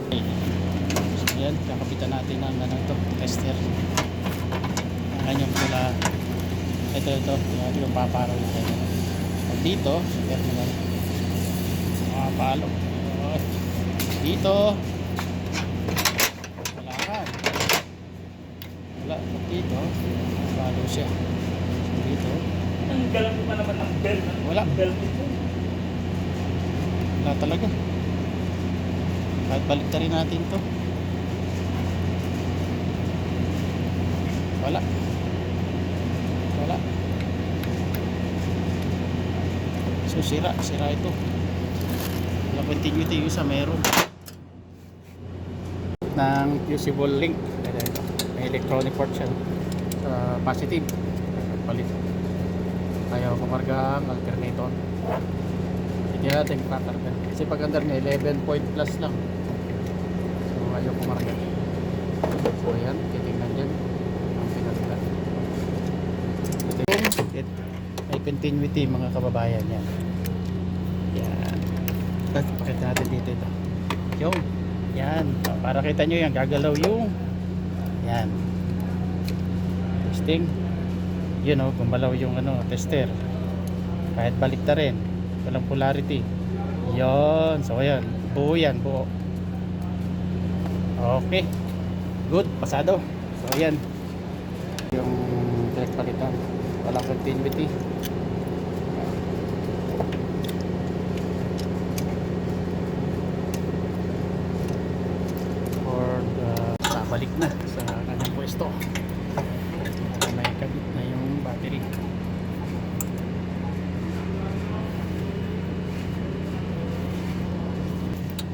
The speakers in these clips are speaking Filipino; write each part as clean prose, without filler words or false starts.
So yan, kakapitan natin ang ano to, tester. Ang kanyang pula. Ito, yung paparaw ito. At dito, sa terminal, makapalo. Dito, kailangan. Wala, dito, palo siya. Dito, Ang galang pa naman ng belt. wala. Belt ito. Wala talaga. Kahit balik rin natin to. Wala. Wala. So sira ito. Wala continuity yung sa meron. Ng fusible link. Ito. May electronic port siya. Sa positive. Palit. Ayaw kumarga ang alternator. Hindi natin pakarga. Kasi pag under niya 11 point plus lang. So ayaw kumarga. So ayan, titingnan dyan ang pinarga. May continuity mga kababayan yan. Yan. At pakita natin dito ito. Yung. Yan. Para kita nyo yan. Gagalaw yung. Yan. Testing. Yun o. Gumalaw yung ano, tester. Kahit balik ta rin. Walang polarity. Yon. So ayan. Buo yan. Buo. Okay. Good. Pasado. So ayan. Yung direct palitan. Walang continuity. Balik na sa kanyang pwesto. May kabit na yung battery.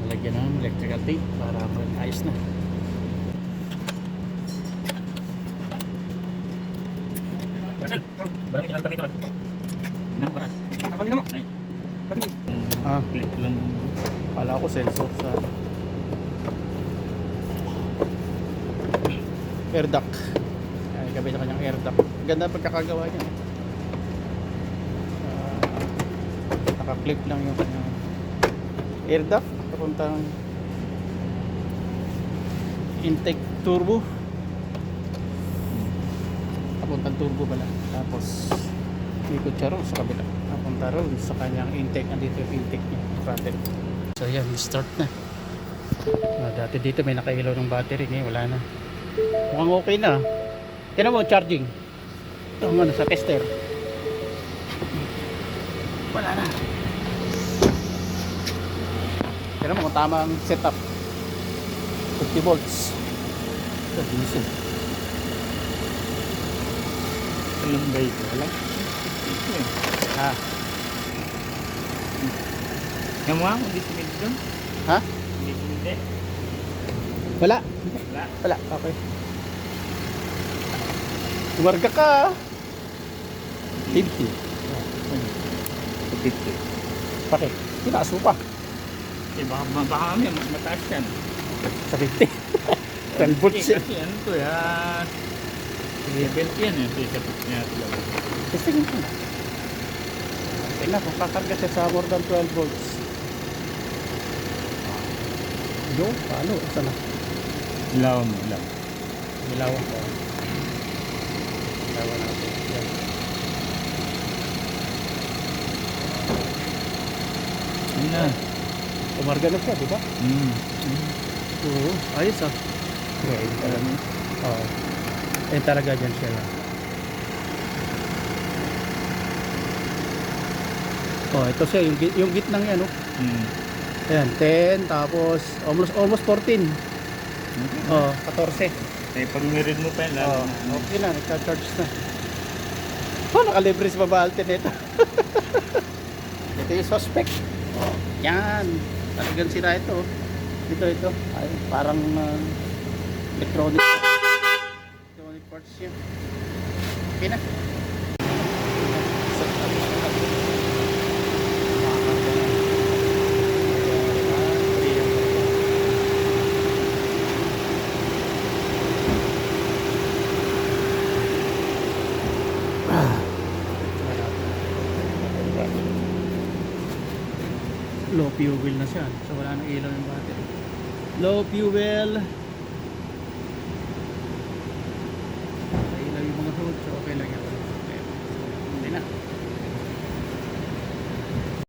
Lagyan ng electrical tape para mag-ayos na. Balik lang kami ito. Namparas. Kapag naman. Click lang. Kala ko sensor sa air duct. Ay, gabi na kanyang air duct. Ganda pagkakagawa niya. Naka-clip lang yung kanyang air duct. Papuntang intake turbo. Papuntang turbo pala. Tapos ikot siya ron sa kabila. Papunta ron sa kanyang intake. Andito yung intake niya. Battery. So yan, start na. Dati dito may nakailaw ng battery. Ngayon wala na. Mukhang okay na. Tignan mo charging. Ito ano sa tester. Wala na. Tignan mo kung tama ang setup. 50 volts. Ito diesel. Anong ba ito? Wala? Ha? Yung mga kung di sumid doon? Ha? Hindi sumid. Wala. Wala. Wala. Okay. Umarga ka. 50. 50. Bakit? Tinaso pa. Eh baka kami mas mataas yan. Sa 50. 10 volts. Kasi ano to yan. Belt yan eh. Isapit niya talaga. Testingin ko na. Tingnan kung kakarga siya sa more than 12 volts. Yo, paano? Saan na? Ilaw mo, ilaw. Ilawan ko. Ilawan natin. Yan. Yun na. Umarga na siya, di ba? Oo. Ayos ah. Okay. Oo. Eh talaga dyan siya yan. Oh, ito siya. Yung gitnang yan, no? Ayan, 10. Tapos, almost 14. Oh, 14. Eh, pag meron mo pa yan, lalo Oh, na. okay na, nagka-charge na. Oh, nakalibre sa baba alternate. Ito yung suspect. Oh, yan. Talagang sira ito. Ito. Ay, parang electronic parts yan. Okay na. Low fuel na siya, so wala nang ilaw yung battery. Low fuel.